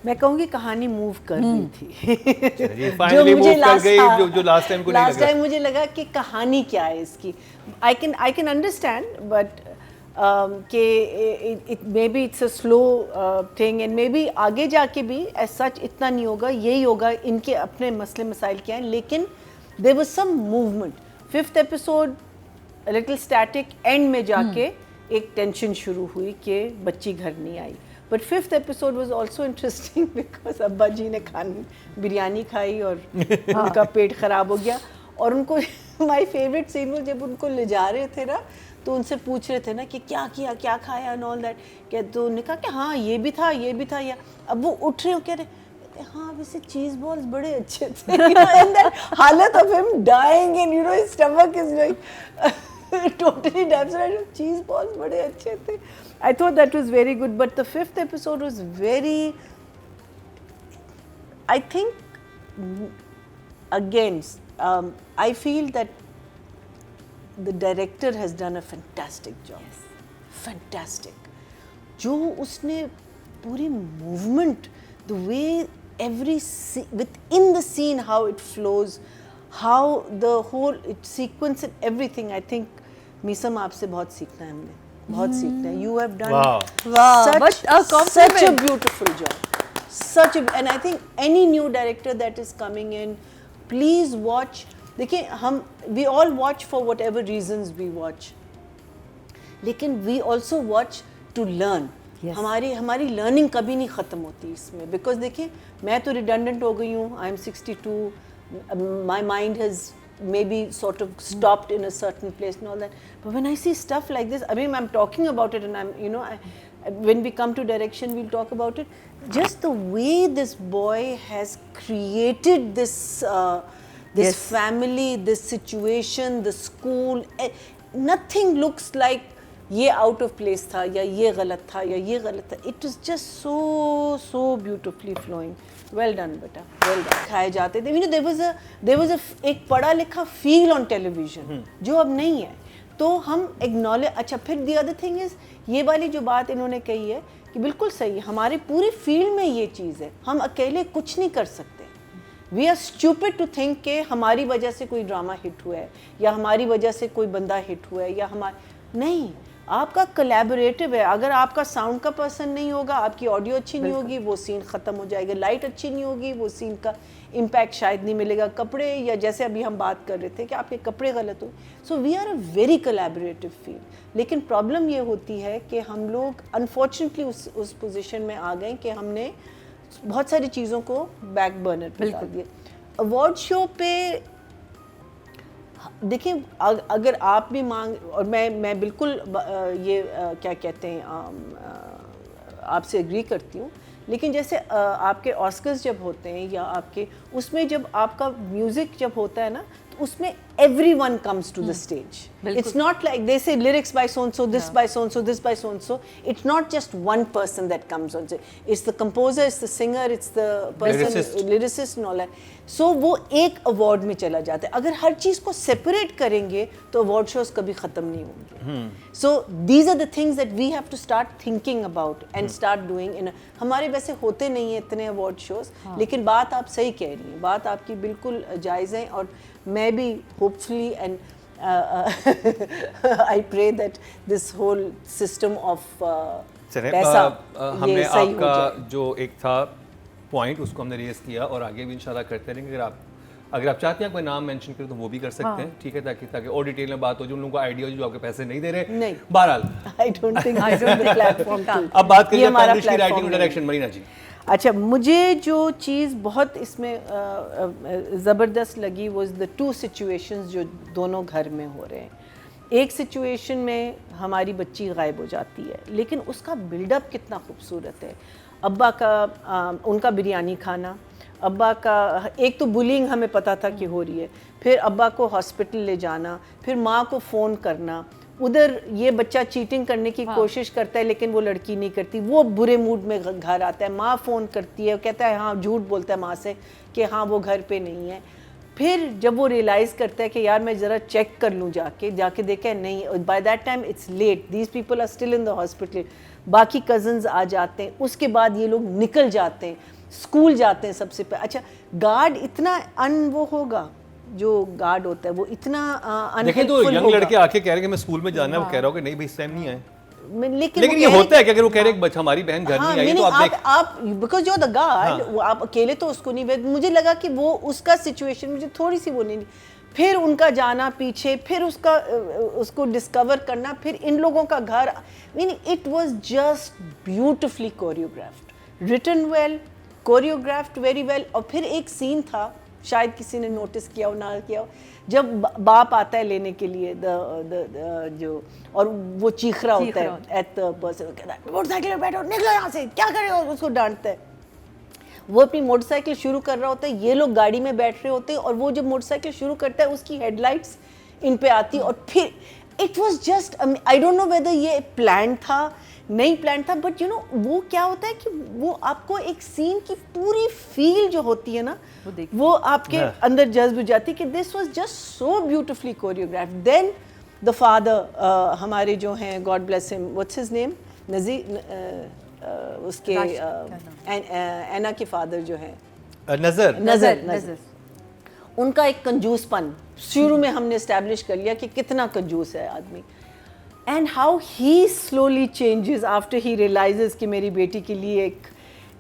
मैं कहूँगी कहानी मूव कर रही थी जो मुझे लास्ट टाइम को नहीं लगा। लास्ट टाइम मुझे लगा कि कहानी क्या है इसकी। आई कैन अंडरस्टैंड बट कि it may be it's a slow thing and may be आगे जाके भी एज सच इतना नहीं होगा, यही होगा, इनके अपने मसले मसाइल क्या हैं, लेकिन there was some movement. 5th episode little static, and में जाके एक टेंशन शुरू हुई कि बच्ची घर नहीं आई। But 5th episode was also interesting because अब्बा जी ने बिरयानी खाई और उनका पेट खराब हो गया। और उनको माय फेवरेट सीन वो जब उनको ले जा रहे थे ना, तो उनसे पूछ रहे थे ना कि क्या किया, क्या खाया एंड ऑल दैट, क्या तो उन्होंने कहा कि हाँ ये भी था, ये भी था। या अब वो उठ रहे हो, कह रहे हाँ वैसे चीज बॉल्स बड़े अच्छे थे एंड दैट हालत of him dying and his stomach is like totally damn cheese balls बड़े अच्छे थे. I thought that was very good, but the 5th episode was very, I think again I feel that the director has done a fantastic job. Yes. Fantastic. जो उसने पूरी movement, the way every within the scene how it flows, how the whole sequence and everything, I think Meesam आपसे बहुत सीखना है हमने, बहुत सीखना है. You have done such a beautiful job, and I think any new director that is coming in, please watch. देखिए हम we all watch for whatever reasons we watch, लेकिन we also watch to learn. Yes. हमारी learning कभी नहीं ख़त्म होती इसमें, because देखिए मैं तो रिडंडेंट हो गई हूँ. I am 62, my mind has maybe sort of stopped in a certain place and all that, but when I see stuff like this, I mean I'm talking about it and I'm, you know, when we come to direction we'll talk about it. Just the way this boy has created this yes. family, this situation, the school, nothing looks like ये out of place था या ये गलत था या ये गलत था. It is just so beautifully flowing. Well done बेटा, वेल डन. खाए जाते थे, यू नो देयर वाज एक पढ़ा लिखा फील ऑन टेलीविजन जो अब नहीं है. तो हम एक्नॉलेज. अच्छा, फिर द अदर थिंग इज़ ये वाली जो बात इन्होंने कही है कि बिल्कुल सही, हमारे पूरी फील्ड में ये चीज़ है, हम अकेले कुछ नहीं कर सकते. We are stupid to think कि हमारी वजह से कोई ड्रामा हिट हुआ है या हमारी वजह से कोई बंदा हिट हुआ है या नहीं. आपका कोलैबोरेटिव है. अगर आपका साउंड का पर्सन नहीं होगा, आपकी ऑडियो अच्छी नहीं होगी, वो सीन ख़त्म हो जाएगा. लाइट अच्छी नहीं होगी, वो सीन का इम्पैक्ट शायद नहीं मिलेगा. कपड़े, या जैसे अभी हम बात कर रहे थे कि आपके कपड़े गलत हो. So we are a very collaborative field. लेकिन प्रॉब्लम ये होती है कि हम लोग अनफॉर्चुनेटली उस पोजीशन में आ गए कि हमने बहुत सारी चीज़ों को बैक बर्नर पर डाल दिया. अवार्ड शो पे देखिए, अगर आप भी मांग, और मैं बिल्कुल ये क्या कहते हैं, आपसे एग्री करती हूँ. लेकिन जैसे आपके ऑस्कर्स जब होते हैं या आपके उसमें जब आपका म्यूज़िक जब होता है ना, तो उसमें everyone comes to the stage. It's not like they say lyrics by so and so, this by so and so, this by so and so. It's not just one person that comes on stage. It's the composer, it's the singer, it's the person, lyricist and all that. So वो एक award में चला जाता है. अगर हर चीज़ को separate करेंगे तो अवार्ड शोज कभी ख़त्म नहीं होंगे. So these are the things that we have to start thinking about and start doing. हमारे वैसे होते नहीं हैं इतने अवार्ड शोज, लेकिन बात आप सही कह रही हैं, बात आपकी बिल्कुल जायज़ है. और मैं भी hopefully and I pray that this whole system of पैसा हमने आपका जो एक था पॉइंट उसको हमने रेज किया और आगे भी इंशाल्लाह करते रहेंगे. अगर आप चाहते हैं कोई नाम मेंशन करें तो वो भी कर सकते हैं, ठीक है, ताकि और डिटेल में बात हो, जो उन लोगों को आइडिया हो जो आपके पैसे नहीं दे रहे. नहीं, बहरहाल I don't think the platform to. अब बात करिए पैनलिश की राइटिंग और डायरेक्शन. मरीना जी, अच्छा, मुझे जो चीज़ बहुत इसमें ज़बरदस्त लगी वाज द 2 सिचुएशंस जो दोनों घर में हो रहे हैं. एक सिचुएशन में हमारी बच्ची गायब हो जाती है, लेकिन उसका बिल्डअप कितना खूबसूरत है. अब्बा का उनका बिरयानी खाना, अब्बा का एक तो बुलिंग हमें पता था कि हो रही है, फिर अब्बा को हॉस्पिटल ले जाना, फिर माँ को फ़ोन करना. उधर ये बच्चा चीटिंग करने की कोशिश करता है लेकिन वो लड़की नहीं करती. वो बुरे मूड में घर आता है, माँ फ़ोन करती है, कहता है हाँ, झूठ बोलता है माँ से कि हाँ वो घर पे नहीं है. फिर जब वो रियलाइज़ करता है कि यार मैं ज़रा चेक कर लूँ, जाके देखा नहीं, by that time it's late, these people are still in the hospital. बाकी कज़न्स आ जाते हैं, उसके बाद ये लोग निकल जाते हैं. स्कूल जाते हैं सबसे पहले। अच्छा, गार्ड इतना वो होगा, जो गार्ड होता है वो इतना देखिए तो अनहेल्पफुल यंग होगा। लड़के आके कह रहे हैं कि मैं स्कूल में जाना है, वो कह रहा हो कि नहीं भाई इस टाइम नहीं आए। लेकिन लेकिन ये होता है कि अगर वो कह रहे हैं हमारी बहन घर नहीं आई तो आप बिकॉज यूर द गार्ड, वो आप अकेले तो उसको नहीं, मुझे लगा कि वो उसका सिचुएशन मुझे थोड़ी सी वो नहीं, फिर उनका जाना पीछे, फिर उसको डिस्कवर करना, फिर इन लोगों का घर, meaning it was just beautifully choreographed, written well, choreographed very well. और फिर एक सीन था, शायद किसी ने नोटिस किया हो ना किया हो, जब बाप आता है लेने के लिए जो, और वो चीख रहा होता है एट द पर्सन, मोटरसाइकिल में बैठो, निकलो यहाँ से, क्या कर रहे हो, उसको डांटता है। वो अपनी मोटरसाइकिल शुरू कर रहा होता है, ये लोग गाड़ी में बैठ रहे होते हैं, और वो जब मोटरसाइकिल शुरू करता है उसकी हेडलाइट्स इन पे आती, और फिर it was just, I don't know whether ये प्लान था नहीं प्लान था, बट यू नो वो क्या होता है कि वो आपको एक सीन की पूरी फील जो होती है ना, वो आपके अंदर जज्ब हो जाती है कि this was just so beautifully choreographed. Then the father हमारे जो हैं, god bless him, what's his name, उसके एना के फादर जो हैं, नजर, उनका एक कंजूसपन शुरू में हमने एस्टैब्लिश कर लिया कि कितना कंजूस है आदमी, and how he slowly changes after he realises कि मेरी बेटी के लिए एक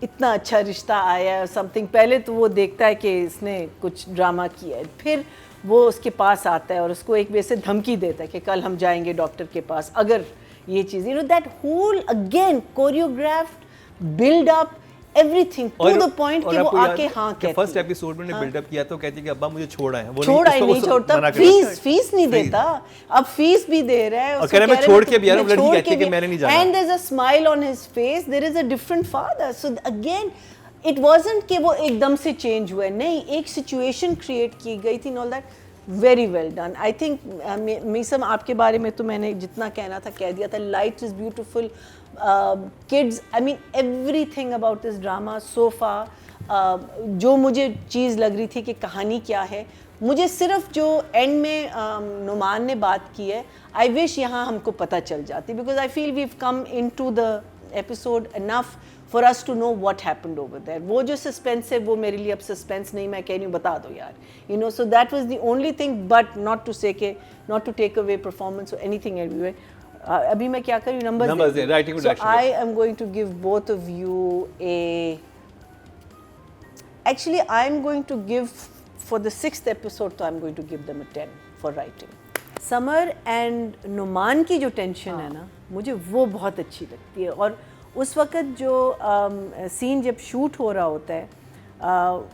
इतना अच्छा रिश्ता आया है समथिंग। पहले तो वो देखता है कि इसने कुछ ड्रामा किया है, फिर वो उसके पास आता है और उसको एक वैसे धमकी देता है कि कल हम जाएंगे डॉक्टर के पास अगर ये चीज़, you know that whole again choreographed build up everything to the point कि वो आके हाँ कहती है। फर्स्ट एपिसोड में ने बिल्डअप किया तो कहती है कि अब्बा मुझे छोड़ा है, वो नहीं छोड़ता, फीस नहीं देता, अब फीस भी दे रहा है, और कह रहा है मैं छोड़ के भी आ रहा हूं, लड़की कहती है कि मैंने नहीं जाना, and there is a smile on his face, there is a different father. So again it wasn't कि वो एकदम से चेंज हुआ, नहीं, एक सिचुएशन क्रिएट की गई थी, all that very well done. I think मीसम आपके बारे में तो मैंने जितना कहना था कह दिया था। Light is beautiful, kids, I mean everything about this drama so far. जो मुझे चीज़ लग रही थी कि कहानी क्या है, मुझे सिर्फ जो एंड में नुमान ने बात की है, आई विश यहाँ हमको पता चल जाती, because I feel we have come into the episode enough for us to know what happened over there. वो जो सस्पेंस है वो मेरे लिए अब सस्पेंस नहीं, मैं कह रही हूँ बता दो यार, you know. So that was the only thing, but not to say के not to take away performance और एनीथिंग एवरीवेयर। अभी मैं क्या करूँ, नंबर्स दे, writing so I am going to give both of you a, actually I am going to give for the 6th episode, so I am going to give them a 10 for writing. Samar and Numan की जो tension है ना, मुझे वो बहुत अच्छी लगती है। और उस वक्त जो सीन जब शूट हो रहा होता है,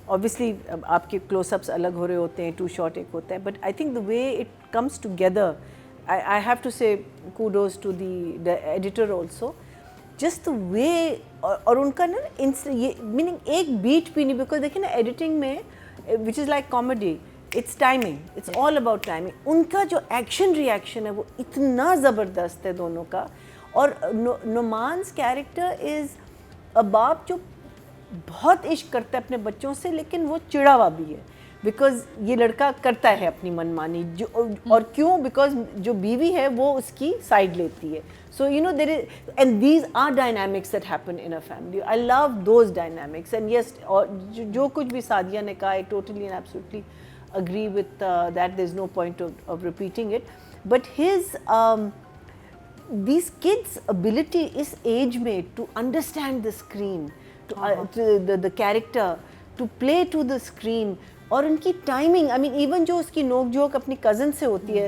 ऑब्वियसली आपके क्लोजअप्स अलग हो रहे होते हैं, टू शॉट एक होता है, but I think the way it comes together, I have to say kudos to the editor also, just the way, और उनका ना ये मीनिंग एक बीट भी नहीं, बिकॉज देखिए ना एडिटिंग में which is like comedy, it's timing, it's all about timing. उनका जो एक्शन रिएक्शन है वो इतना ज़बरदस्त है दोनों का। और नुमान्स कैरेक्टर इज़ अ बाप जो बहुत इश्क करता है अपने बच्चों से, लेकिन वो चिड़ा हुआ भी है, बिकॉज ये लड़का करता है अपनी मनमानी, जो और क्यों, बिकॉज जो बीवी है वो उसकी साइड लेती है। So you know there is, and these are dynamics that happen in a family, I love those dynamics. And yes, और जो कुछ भी सादिया ने कहा, I totally and absolutely agree with that, there's no point of repeating it, but his these kids ability is age made to understand the screen, to the character, to play to the screen, और उनकी timing, I mean even जो उसकी नोक झोंक अपनी cousin से होती है,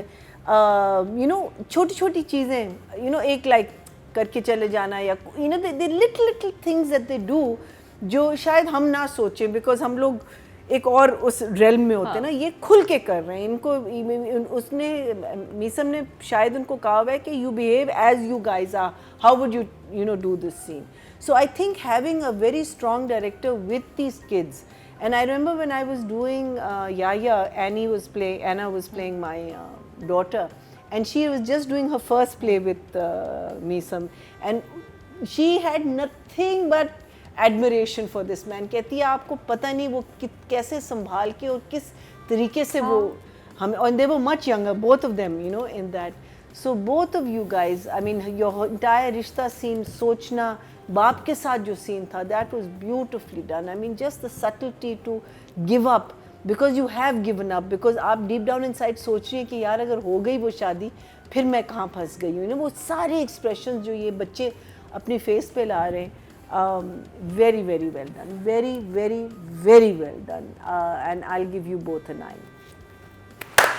यू नो छोटी छोटी चीज़ें, यू नो एक लाइक करके चले जाना, या you know they little things that they do जो शायद हम ना सोचें, बिकॉज हम लोग एक और उस रेल्म में होते हैं ना, ये खुल के कर रहे हैं। इनको उसने मीसम ने शायद उनको कहा हुआ है कि you behave as you guys are, how would you know do this scene. So I think having a very strong director with these kids, and I remember when I was doing Yaya, Anna was playing my daughter, and she was just doing her first play with Meesam, and she had nothing but admiration for this man. कहती है आपको पता नहीं वो कैसे संभाल के और किस तरीके से वो हम, and they were much younger, both of them, you know, in that. So both of you guys, I mean, your entire रिश्ता scene, सोचना, बाप के साथ जो सीन था, that was beautifully done. I mean just the subtlety to give up because you have given up, because आप deep down inside सोच रही हैं कि यार अगर हो गई वो शादी फिर मैं कहाँ फंस गई हूँ. वो सारे एक्सप्रेशन जो ये बच्चे अपनी फेस पे ला रहे हैं, very very well done, very very very well done, and I'll give you both a 9.